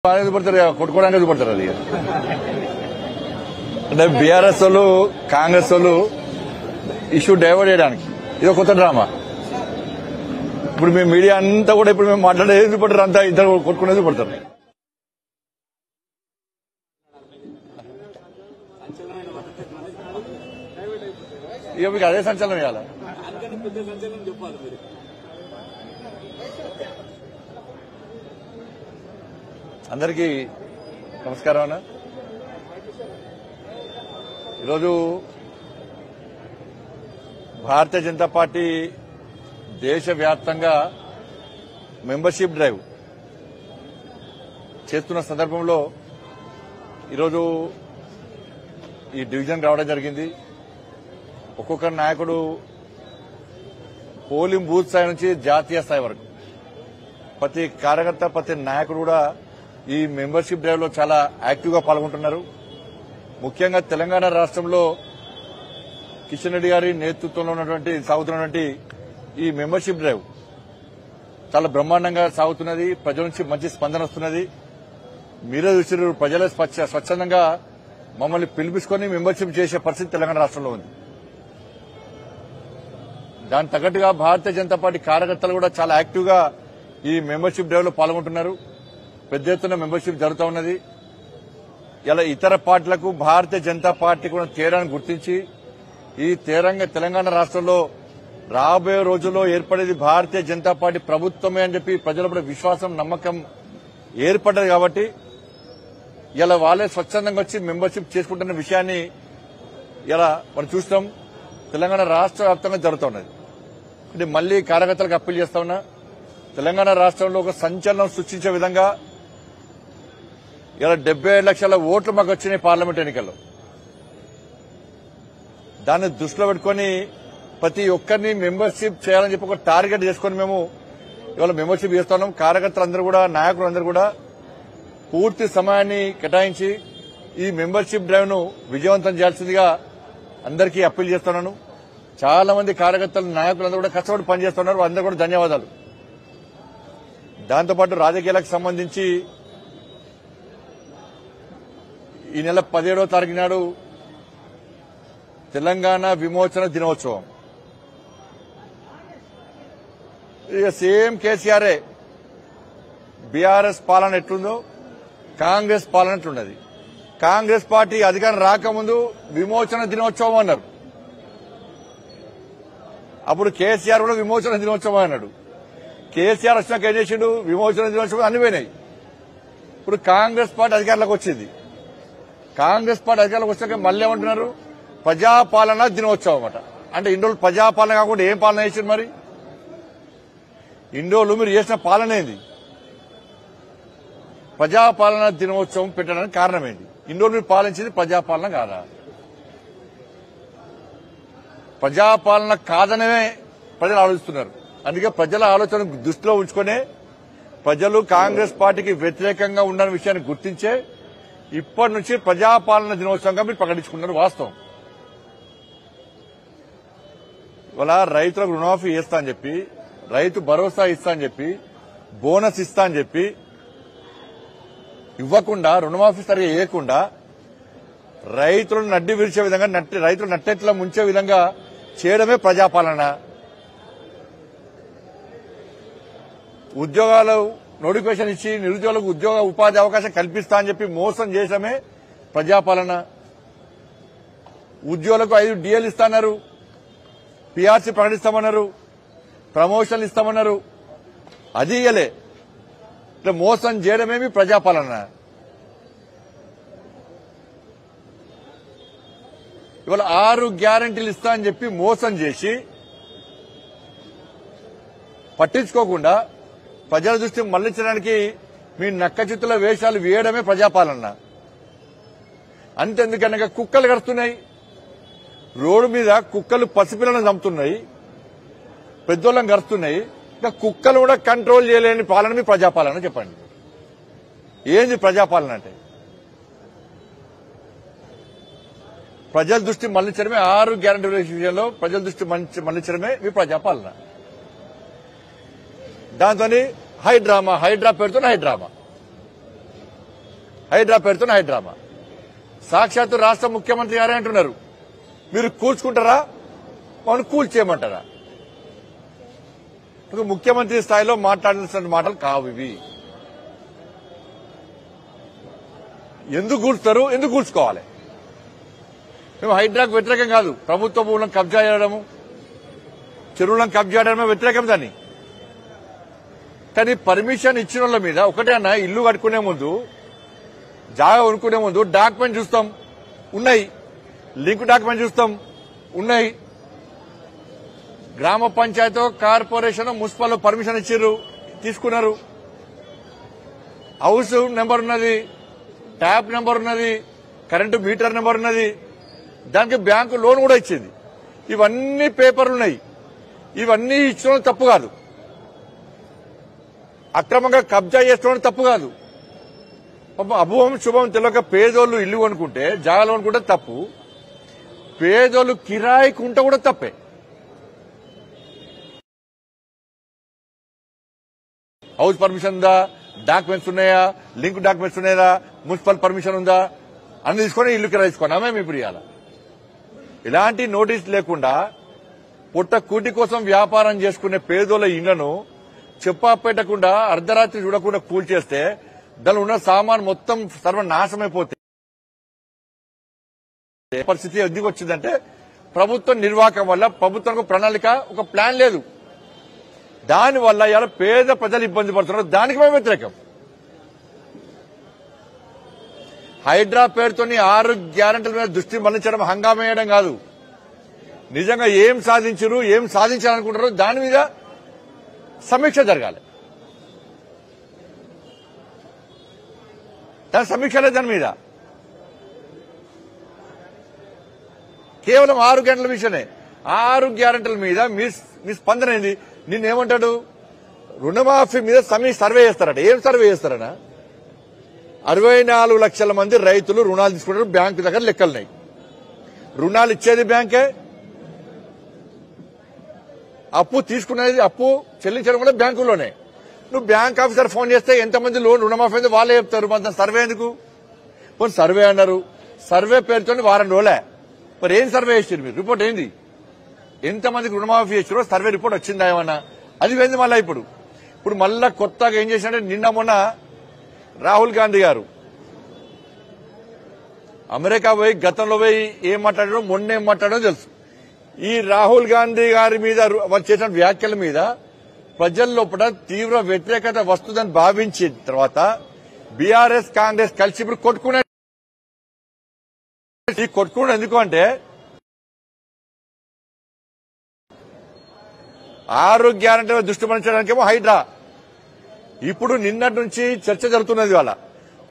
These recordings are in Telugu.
పడతారు కొట్టుకోవడానికి పడతారు అది అంటే బీఆర్ఎస్ వాళ్ళు కాంగ్రెస్ వాళ్ళు ఇష్యూ డైవర్ట్ చేయడానికి ఇది కొత్త డ్రామా. ఇప్పుడు మీ మీడియా అంతా కూడా ఇప్పుడు మేము మాట్లాడేది పడతారు, అంతా ఇద్దరు కొట్టుకునేది పడతారు. ఇక మీకు అదే సంచలనం ఇవ్వాలి. అందరికీ నమస్కారం అన్న. ఈరోజు భారతీయ జనతా పార్టీ దేశవ్యాప్తంగా మెంబర్షిప్ డ్రైవ్ చేస్తున్న సందర్భంలో ఈరోజు ఈ డివిజన్ రావడం జరిగింది. ఒక్కొక్క నాయకుడు పోలింగ్ బూత్ స్థాయి నుంచి జాతీయ స్థాయి వరకు ప్రతి కార్యకర్త ప్రతి నాయకుడు కూడా ఈ మెంబర్షిప్ డ్రైవ్ లో చాలా యాక్టివ్ గా పాల్గొంటున్నారు. ముఖ్యంగా తెలంగాణ రాష్ట్రంలో కిషన్ రెడ్డి గారి నేతృత్వంలో సాగుతున్నటువంటి ఈ మెంబర్షిప్ డ్రైవ్ చాలా బ్రహ్మాండంగా సాగుతున్నది. ప్రజల నుంచి మంచి స్పందన వస్తున్నది. మీరే చూసిన ప్రజలే స్వచ్ఛందంగా మమ్మల్ని పిలిపించుకొని మెంబర్షిప్ చేసే పరిస్థితి తెలంగాణ రాష్ట్రంలో ఉంది. దానికి తగ్గట్టుగా భారతీయ జనతా పార్టీ కార్యకర్తలు కూడా చాలా యాక్టివ్ గా ఈ మెంబర్షిప్ డ్రైవ్ లో పాల్గొంటున్నారు. పెద్ద ఎత్తున మెంబర్షిప్ జరుగుతూ ఉన్నది. ఇలా ఇతర పార్టీలకు భారతీయ జనతా పార్టీ కూడా తేడాను గుర్తించి ఈ తెలంగాణ రాష్ట్రంలో రాబోయే రోజుల్లో ఏర్పడేది భారతీయ జనతా పార్టీ ప్రభుత్వమే అని చెప్పి ప్రజల విశ్వాసం నమ్మకం ఏర్పడ్డది. కాబట్టి ఇలా వాళ్ళే స్వచ్ఛందంగా వచ్చి మెంబర్షిప్ చేసుకుంటున్న విషయాన్ని ఇలా మనం చూస్తాం. తెలంగాణ రాష్ట్ర వ్యాప్తంగా జరుగుతున్నది. అంటే మళ్లీ కార్యకర్తలకు అప్పీల్ చేస్తా ఉన్నా, తెలంగాణ రాష్ట్రంలో ఒక సంచలనం సృష్టించే విధంగా ఇలా 77 లక్షల ఓట్లు మాకు వచ్చినాయి పార్లమెంట్ ఎన్నికల్లో. దాన్ని దృష్టిలో పెట్టుకుని ప్రతి ఒక్కరిని మెంబర్షిప్ చేయాలని చెప్పి ఒక టార్గెట్ చేసుకుని మేము ఇవాళ మెంబర్షిప్ చేస్తున్నాం. కార్యకర్తలందరూ కూడా నాయకులందరూ కూడా పూర్తి సమయాన్ని కేటాయించి ఈ మెంబర్షిప్ డ్రైవ్ ను విజయవంతం చేయాల్సిందిగా అందరికీ అప్పీల్ చేస్తున్నాను. చాలా మంది కార్యకర్తలు నాయకులందరూ కూడా కష్టపడి పనిచేస్తున్నారు. అందరూ కూడా ధన్యవాదాలు. దాంతోపాటు రాజకీయాలకు సంబంధించి ఈ నెల 17వ తారీఖు నాడు తెలంగాణ విమోచన దినోత్సవం. ఇక సేమ్ కేసీఆరే బీఆర్ఎస్ పాలన ఎట్లుందో కాంగ్రెస్ పాలన ఎట్లున్నది. కాంగ్రెస్ పార్టీ అధికారం రాకముందు విమోచన దినోత్సవం అన్నారు. అప్పుడు కేసీఆర్ కూడా విమోచన దినోత్సవం అన్నాడు. కేసీఆర్ వచ్చినాక ఏం చేసిండు? విమోచన దినోత్సవం అన్ని పోయినాయి. ఇప్పుడు కాంగ్రెస్ పార్టీ అధికారంలోకి వచ్చింది. కాంగ్రెస్ పార్టీ అధికారంలోకి వచ్చాక మళ్ళీ ఏమంటున్నారు? ప్రజాపాలన దినోత్సవం అట. అంటే ఇన్ని రోజులు ప్రజాపాలన కాకుండా ఏం పాలన చేసింది? మరి ఇన్ని రోజులు మీరు చేసిన పాలన ఏంది? ప్రజాపాలన దినోత్సవం పెట్టడానికి కారణం ఏంటి? ఇన్ని రోజులు మీరు పాలించింది ప్రజాపాలన కాదా? ప్రజాపాలన కాదనే ప్రజలు ఆలోచిస్తున్నారు. అందుకే ప్రజల ఆలోచన దృష్టిలో ఉంచుకునే ప్రజలు కాంగ్రెస్ పార్టీకి వ్యతిరేకంగా ఉన్న విషయాన్ని గుర్తించే ఇప్పటి నుంచి ప్రజాపాలన దినోత్సవంగా మీరు ప్రకటించుకున్నారు. వాస్తవం. ఇవాళ రైతులకు రుణమాఫీ చేస్తా అని చెప్పి, రైతు భరోసా ఇస్తా అని చెప్పి, బోనస్ ఇస్తా అని చెప్పి ఇవ్వకుండా, రుణమాఫీ సరిగా వేయకుండా రైతులను నడ్డి విరిచే విధంగా, రైతులు నట్టెట్లా ముంచే విధంగా చేయడమే ప్రజాపాలన. ఉద్యోగాలు నోటిఫికేషన్ ఇచ్చి నిరుద్యోగులకు ఉద్యోగ ఉపాధి అవకాశం కల్పిస్తా అని చెప్పి మోసం చేయడమే ప్రజాపాలన. ఉద్యోగులకు 5 డిఎల్ ఇస్తామన్నారు, పీఆర్సీ ప్రకటిస్తామన్నారు, ప్రమోషన్లు ఇస్తామన్నారు. అది ఇయ్యలే. ఇట్లా మోసం చేయడమేమి ప్రజాపాలన. ఇవాళ 6 గ్యారంటీలు ఇస్తా అని చెప్పి మోసం చేసి పట్టించుకోకుండా ప్రజల దృష్టి మళ్లించడానికి మీ నక్కచిత్తుల వేషాలు వేయడమే ప్రజాపాలన. అంతెందుకనగా కుక్కలు కడుతున్నాయి రోడ్డు మీద, కుక్కలు పసిపిల్లలను చంపుతున్నాయి, పెద్దోళ్ళని కడుతున్నాయి. ఇంకా కుక్కలు కూడా కంట్రోల్ చేయలేని పాలన మీ ప్రజాపాలన. చెప్పండి, ఏంది ప్రజాపాలన అంటే? ప్రజల దృష్టి మళ్లించడమే 6 గ్యారంటీల విషయంలో ప్రజల దృష్టి మళ్లించడమే మీ ప్రజాపాలన. దాంతో హైడ్రామా, హైడ్రా పేరుతో హైడ్రామా. హైడ్రా పేరుతో హైడ్రామా. సాక్షాత్తు రాష్ట్ర ముఖ్యమంత్రి గారే అంటున్నారు, మీరు కూల్చుకుంటారా మమ్మల్ని కూల్చేయమంటారా? ముఖ్యమంత్రి స్థాయిలో మాట్లాడాల్సిన మాటలు కావు ఇవి. ఎందుకు కూల్చుతారు, ఎందుకు కూల్చుకోవాలి? మేము హైడ్రాకు వ్యతిరేకం కాదు. ప్రభుత్వ భూములను కబ్జా చేయడము, చెరువులను కబ్జా చేయడమే వ్యతిరేకం దాన్ని. కానీ పర్మిషన్ ఇచ్చిన వాళ్ళ మీద ఒకటే అన్న, ఇల్లు కట్టుకునే ముందు, జాగా కొనుక్కునే ముందు డాక్యుమెంట్ చూస్తాం, ఉన్నాయి. లింక్ డాక్యుమెంట్ చూస్తాం, ఉన్నాయి. గ్రామ పంచాయతీ, కార్పొరేషన్, మున్సిపల్ పర్మిషన్ ఇచ్చారు, తీసుకున్నారు. హౌస్ నెంబర్ ఉన్నది, ట్యాప్ నెంబర్ ఉన్నది, కరెంటు మీటర్ నెంబర్ ఉన్నది, దానికి బ్యాంకు లోన్ కూడా ఇచ్చింది. ఇవన్నీ పేపర్లు ఉన్నాయి. ఇవన్నీ ఇచ్చడం తప్పు కాదు, అక్రమంగా కబ్జా చేసుకోవడం తప్పు కాదు. అభువం శుభం తెలియక పేదోళ్ళు ఇల్లు కొనుక్కుంటే, జాగాలు కొనుక్కుంటే తప్పు. పేదోళ్ళు కిరాయికి ఉంటే కూడా తప్పే. హౌస్ పర్మిషన్ ఉందా, డాక్యుమెంట్స్ ఉన్నాయా, లింక్ డాక్యుమెంట్స్ ఉన్నాయా, మున్సిపల్ పర్మిషన్ ఉందా, అన్ని తీసుకొని ఇల్లు కిరాయి తీసుకోండి. మేము ఇప్పుడు ఇవ్వాలి. ఇలాంటి నోటీస్ లేకుండా పుట్ట కూటి కోసం వ్యాపారం చేసుకునే పేదోళ్ళ ఇళ్లను చెప్పా పెట్టకుండా అర్ధరాత్రి చూడకుండా కూల్చేస్తే దానిలో ఉన్న సామాన్ మొత్తం సర్వనాశమైపోతే పరిస్థితి ఎందుకు వచ్చిందంటే ప్రభుత్వం నిర్వాహకం వల్ల. ప్రభుత్వానికి ప్రణాళిక, ఒక ప్లాన్ లేదు. దానివల్ల ఇలా పేద ప్రజలు ఇబ్బంది పడుతున్నారు. దానికి మేము వ్యతిరేకం. హైడ్రా పేరుతోని 6 గ్యారెంటీల మీద దృష్టి మళ్లించడం, హంగామా వేయడం కాదు. నిజంగా ఏం సాధించారు, ఏం సాధించాలనుకుంటారో దాని మీద సమీక్ష జరగాలి. దాని సమీక్ష లేదు. దాని మీద కేవలం 6 గంటల విషయమే. 6 గ్యారెంటీల మీద మీ స్పందన ఏంది? నిన్నేమంటాడు? రుణమాఫీ మీద సర్వే చేస్తారట. ఏం సర్వే చేస్తారనా? 64 లక్షల మంది రైతులు రుణాలు తీసుకుంటారు. బ్యాంకు దగ్గర లెక్కలున్నాయి. రుణాలు ఇచ్చేది బ్యాంకే, అప్పు తీసుకునేది, అప్పు చెల్లించడం కూడా బ్యాంకులోనే. నువ్వు బ్యాంక్ ఆఫీసర్ ఫోన్ చేస్తే ఎంతమంది లోన్ రుణమాఫీ అయితే వాళ్ళే చెప్తారు. మొత్తం సర్వే ఎందుకు? పోనీ సర్వే అన్నారు. సర్వే పేరుతో వారం రోజులే. మరి ఏం సర్వే చేసారు మీరు? రిపోర్ట్ ఏంది? ఎంతమందికి రుణమాఫీ చేసారో సర్వే రిపోర్ట్ వచ్చిందా ఏమన్నా? అది ఏంది మళ్ళా? ఇప్పుడు మళ్ళా కొత్తగా ఏం చేశారంటే, నిన్న మొన్న రాహుల్ గాంధీ గారు అమెరికా పోయి గతంలో పోయి ఏం మాట్లాడారో, మొన్న ఏం మాట్లాడారో తెలుసు. ఈ రాహుల్ గాంధీ గారి మీద చేసిన వ్యాఖ్యల మీద ప్రజల లోపల తీవ్ర వ్యతిరేకత వస్తుందని భావించిన తర్వాత బీఆర్ఎస్, కాంగ్రెస్ కలిసి ఇప్పుడు కొట్టుకునే. ఈ కొట్టుకునే ఎందుకు అంటే 6 గ్యారెంటీల దృష్టి మళ్లించడానికేమో హైడ్రా. ఇప్పుడు నిన్నటి నుంచి చర్చ జరుగుతున్నది. వాళ్ళ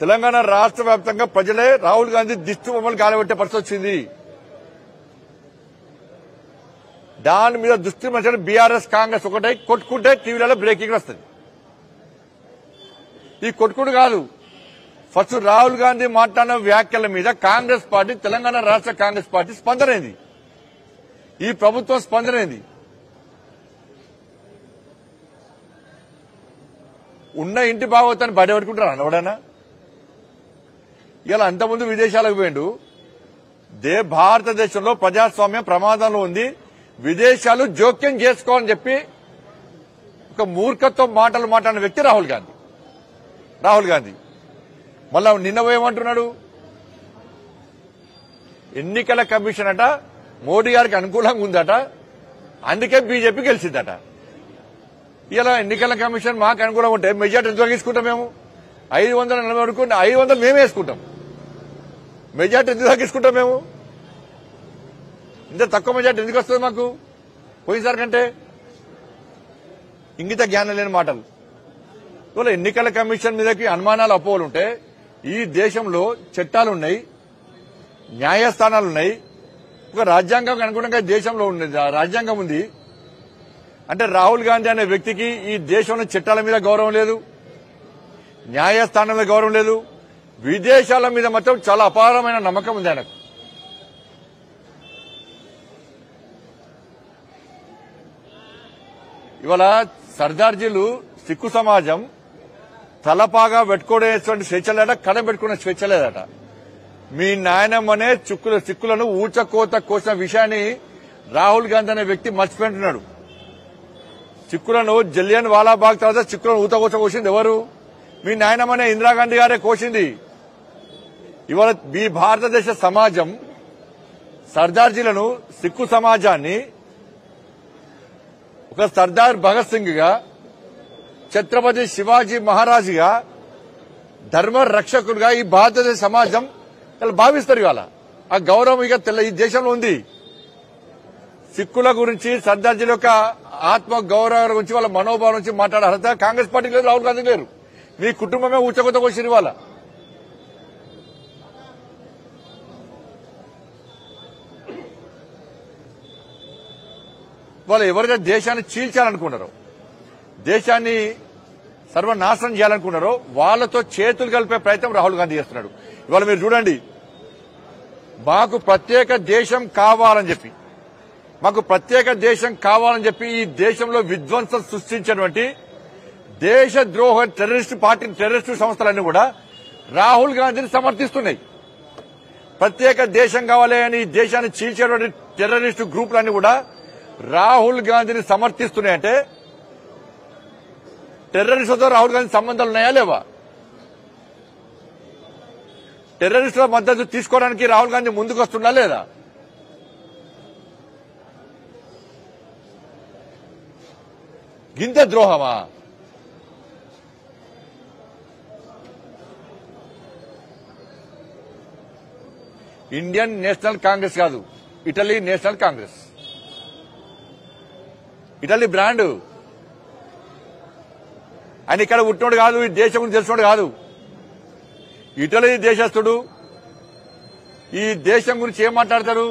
తెలంగాణ రాష్ట్ర వ్యాప్తంగా ప్రజలే రాహుల్ గాంధీ దిష్టి బొమ్మలు గాలబెట్టే పరిస్థితి వచ్చింది. దాని మీద దృష్టి మళ్లించడం బీఆర్ఎస్, కాంగ్రెస్ ఒకటే కొట్టుకుంటే టీవీలలో బ్రేకింగ్ వస్తుంది. ఈ కొట్టుకుడు కాదు. ఫస్ట్ రాహుల్ గాంధీ మాట్లాడిన వ్యాఖ్యల మీద కాంగ్రెస్ పార్టీ, తెలంగాణ రాష్ట్ర కాంగ్రెస్ పార్టీ స్పందన ఏంది? ఈ ప్రభుత్వం స్పందన ఏంది? ఉన్న ఇంటి భాగవతాన్ని బయటపెట్టుకుంటారా ఎవడైనా? ఇలా అంతకుముందు విదేశాలకు పోయిండు. భారతదేశంలో ప్రజాస్వామ్యం ప్రమాదంలో ఉంది, విదేశాలు జోక్యం చేసుకోవాలని చెప్పి ఒక మూర్ఖత్వం మాటలు మాట్లాడిన వ్యక్తి రాహుల్ గాంధీ. మళ్ళా నిన్న ఏమంటున్నాడు? ఎన్నికల కమిషన్ అట మోడీ గారికి అనుకూలంగా ఉందట, అందుకే బీజేపీ గెలిచిందట. ఇలా ఎన్నికల కమిషన్ మాకు అనుకూలంగా ఉంటే మెజార్టీ ఎంత తీసుకుంటాం? మేము 540 వరకు 500 మేమే వేసుకుంటాం. మెజార్టీ ఎందుకు తీసుకుంటాం? మేము ఇంత తక్కువ మెజార్టీ ఎందుకు వస్తుంది మాకు పోయినసారి కంటే? ఇంగిత జ్ఞానం లేని మాటలు. ఇవాళ ఎన్నికల కమిషన్ మీదకి అనుమానాలు, అపోహలు ఉంటే ఈ దేశంలో చట్టాలున్నాయి, న్యాయస్థానాలున్నాయి, ఒక రాజ్యాంగం అనుగుణంగా దేశంలో రాజ్యాంగం ఉంది. అంటే రాహుల్ గాంధీ అనే వ్యక్తికి ఈ దేశంలో చట్టాల మీద గౌరవం లేదు, న్యాయస్థానం మీద గౌరవం లేదు, విదేశాల మీద మాత్రం చాలా అపారమైన నమ్మకం ఉంది ఆయనకు. ఇవాళ సర్దార్జీలు సిక్కు సమాజం తలపాగా పెట్టుకునేటువంటి స్వేచ్ఛ లేదట, కడం పెట్టుకునే స్వేచ్ఛ లేదట. మీ నాయనమ్మనే చిక్కులను ఊచకోత కోసిన విషయాన్ని రాహుల్ గాంధీ అనే వ్యక్తి మర్చిపోయింటున్నాడు. చిక్కులను జలియన్ వాలాబాగ్ తర్వాత చిక్కులను ఊతకోత కోసింది ఎవరు? మీ నాయనమ్మనే ఇందిరాగాంధీ గారే కోసింది. ఇవాళ మీ భారతదేశ సమాజం సర్దార్జీలను, సిక్కు సమాజాన్ని ఒక సర్దార్ భగత్ సింగ్ గా, ఛత్రపతి శివాజీ మహారాజుగా, ధర్మ రక్షకుడుగా ఈ భారతదేశ సమాజం భావిస్తారు. ఇవాళ ఆ గౌరవం ఇక ఈ దేశంలో ఉంది. సిక్కుల గురించి, సర్దార్జీల యొక్క ఆత్మ గౌరవం గురించి, వాళ్ళ మనోభావం నుంచి మాట్లాడే అర్హత కాంగ్రెస్ పార్టీకి లేదు, రాహుల్ గాంధీ లేరు. మీ కుటుంబమే ఊచకొత్త కోసిరు. వాళ్ళు ఎవరైతే దేశాన్ని చీల్చాలనుకున్నారో, దేశాన్ని సర్వనాశనం చేయాలనుకున్నారో వాళ్లతో చేతులు కలిపే ప్రయత్నం రాహుల్ గాంధీ చేస్తున్నాడు. ఇవాళ మీరు చూడండి, మాకు ప్రత్యేక దేశం కావాలని చెప్పి, ఈ దేశంలో విధ్వంసం సృష్టించినటువంటి దేశద్రోహ టెర్రరిస్టు సంస్థలన్నీ కూడా రాహుల్ గాంధీని సమర్థిస్తున్నాయి. ప్రత్యేక దేశం కావాలి అని దేశాన్ని చీల్చేటువంటి టెర్రరిస్టు గ్రూపులన్నీ కూడా రాహుల్ గాంధీని సమర్థిస్తున్నాయంటే టెర్రరిస్టులతో రాహుల్ గాంధీ సంబంధాలు ఉన్నాయా లేవా? టెర్రరిస్టుల మద్దతు తీసుకోవడానికి రాహుల్ గాంధీ ముందుకు వస్తున్నా లేదా? గింత ద్రోహమా? ఇండియన్ నేషనల్ కాంగ్రెస్ కాదు, Italy national Congress. Italy brand. ఆయన ఇక్కడ పుట్టినోడు కాదు, ఈ దేశం గురించి తెలిసినోడు కాదు. ఇటలీ దేశస్థుడు. ఈ దేశం గురించి ఏం మాట్లాడతారు?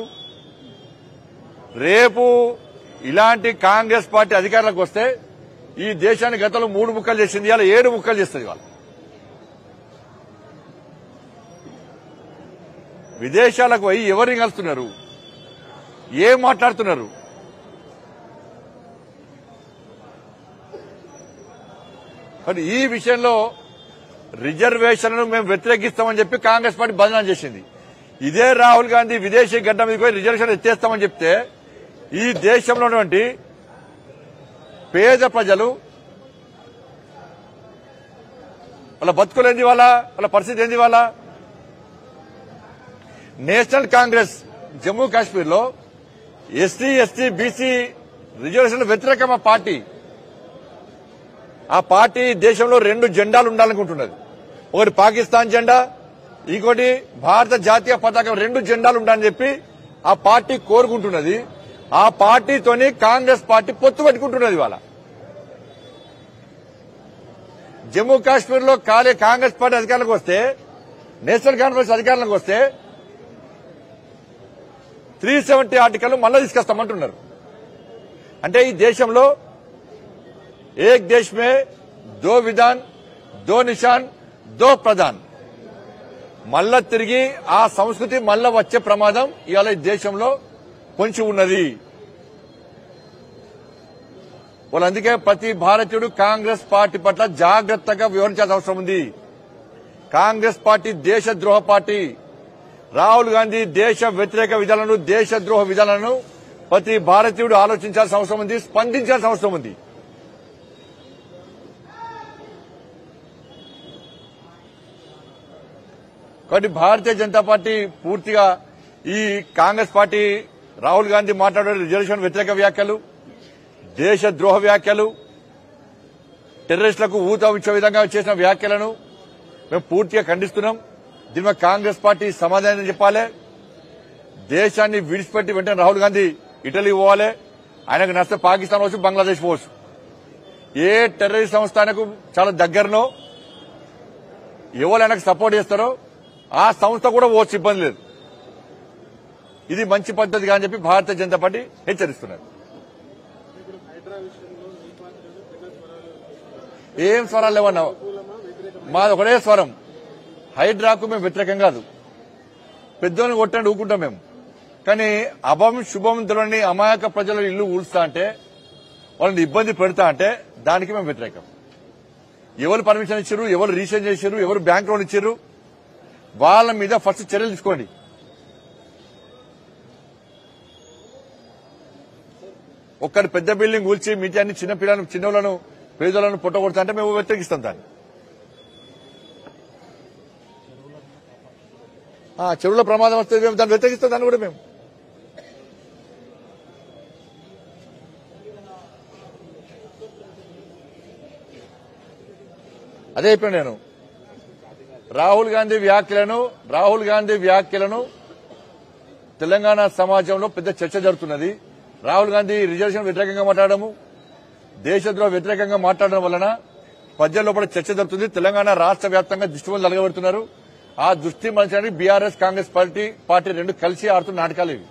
రేపు ఇలాంటి కాంగ్రెస్ పార్టీ అధికారంలోకి వస్తే ఈ దేశాన్ని గతంలో 3 ముక్కలు చేసింది, ఇలా 7 ముక్కలు చేస్తుంది. వాళ్ళు విదేశాలకు పోయి ఎవరిని కలుస్తున్నారు, ఏం మాట్లాడుతున్నారు? కానీ ఈ విషయంలో రిజర్వేషన్లను మేము వ్యతిరేకిస్తామని చెప్పి కాంగ్రెస్ పార్టీ బదనాం చేసింది. ఇదే రాహుల్ గాంధీ విదేశీ గడ్డ మీద పోయి రిజర్వేషన్ ఎత్తేస్తామని చెప్తే ఈ దేశంలో ఉన్నటువంటి పేద ప్రజలు వాళ్ళ బతుకులేంది, వాళ్ళ పరిస్థితి ఏంది? వాళ్ళ నేషనల్ కాంగ్రెస్ జమ్మూ కాశ్మీర్ లో ఎస్టీ, బీసీ రిజర్వేషన్ వ్యతిరేకమ పార్టీ. ఆ పార్టీ దేశంలో 2 జెండాలు ఉండాలనుకుంటున్నది. ఒకటి పాకిస్తాన్ జెండా, ఇంకోటి భారత జాతీయ పతాకం. 2 జెండాలు ఉండాలని చెప్పి ఆ పార్టీ కోరుకుంటున్నది. ఆ పార్టీతోని కాంగ్రెస్ పార్టీ పొత్తు పెట్టుకుంటున్నది. ఇవాళ జమ్మూ కాశ్మీర్ లో కాంగ్రెస్ పార్టీ అధికారంలోకి వస్తే, నేషనల్ కాన్ఫరెన్స్ అధికారంలోకి వస్తే 370 ఆర్టికల్ మళ్ళీ తీసుకొస్తామంటున్నారు. అంటే ఈ దేశంలో ఏక్ దేశ్ మే దో విధాన్, దో నిషాన్, దో ప్రధాన్. మళ్ళా తిరిగి ఆ సంస్కృతి మళ్ళా వచ్చే ప్రమాదం ఇవాళ ఈ దేశంలో పొంచి ఉన్నది. అందుకే ప్రతి భారతీయుడు కాంగ్రెస్ పార్టీ పట్ల జాగ్రత్తగా వివరించాల్సిన అవసరం ఉంది. కాంగ్రెస్ పార్టీ దేశద్రోహ పార్టీ. రాహుల్ గాంధీ దేశ వ్యతిరేక విధానాలను, దేశద్రోహ విధానాలను ప్రతి భారతీయుడు ఆలోచించాల్సిన అవసరం ఉంది, స్పందించాల్సిన అవసరం ఉంది. కాబట్టి భారతీయ జనతా పార్టీ పూర్తిగా ఈ కాంగ్రెస్ పార్టీ రాహుల్ గాంధీ మాట్లాడే రిజర్వేషన్ వ్యతిరేక వ్యాఖ్యలు, దేశద్రోహ వ్యాఖ్యలు, టెర్రరిస్టులకు ఊతమిచ్చే విధంగా చేసిన వ్యాఖ్యలను మేము పూర్తిగా ఖండిస్తున్నాం. దీని కాంగ్రెస్ పార్టీ సమాధానం చెప్పాలి. దేశాన్ని విడిచిపెట్టి వెంటనే రాహుల్ గాంధీ ఇటలీ పోవాలి. ఆయనకు నచ్చితే పాకిస్తాన్ పోవచ్చు, బంగ్లాదేశ్ పోవచ్చు. ఏ టెర్రరిస్ట్ సంస్థ ఆయనకు చాలా దగ్గరనో, ఎవరు ఆయనకు సపోర్ట్ చేస్తారో ఆ సంస్థ కూడా పోవచ్చు, ఇబ్బంది లేదు. ఇది మంచి పద్ధతి కాని చెప్పి భారతీయ జనతా పార్టీ హెచ్చరిస్తున్నారు. ఏం స్వరాలు లేవన్నా, మాది ఒకటే స్వరం. హైడ్రాకు మేము వ్యతిరేకం కాదు. పెద్దోని కొట్టండి ఊకుంటాం మేము. కానీ అభం శుభం తెలియని అమాయక ప్రజల ఇల్లు ఊల్స్తా అంటే, వాళ్ళని ఇబ్బంది పెడతా అంటే దానికి మేము వ్యతిరేకం. ఎవరు పర్మిషన్ ఇచ్చారు, ఎవరు రిజిస్ట్రేషన్ చేశారు, ఎవరు బ్యాంక్ లోన్ ఇచ్చారు, వాళ్ళ మీద ఫస్ట్ చర్యలు తీసుకోండి. ఒక్కడి పెద్ద బిల్డింగ్ కూల్చి మిగతా అన్ని చిన్నోళ్లను పేదలను పుట్టగొడతా అంటే మేము వ్యతిరేకిస్తాం దాన్ని. చెరువుల ప్రమాదం వస్తే మేము దాన్ని వ్యతిరేకిస్తాం దాన్ని కూడా మేము. అదే చెప్పాను నేను. రాహుల్ గాంధీ వ్యాఖ్యలను తెలంగాణ సమాజంలో పెద్ద చర్చ జరుగుతున్నది. రాహుల్ గాంధీ రిజర్వేషన్ వ్యతిరేకంగా మాట్లాడము, దేశద్రోహ వ్యతిరేకంగా మాట్లాడడం వలన ప్రజల్లో కూడా చర్చ జరుగుతుంది. తెలంగాణ రాష్ట్ర వ్యాప్తంగా దృష్టి తలగబెడుతున్నారు. ఆ దృష్టి మలచడానికి బీఆర్ఎస్ కాంగ్రెస్ పార్టీ రెండు కలిసి ఆడుతున్న నాటకాలు ఇవి.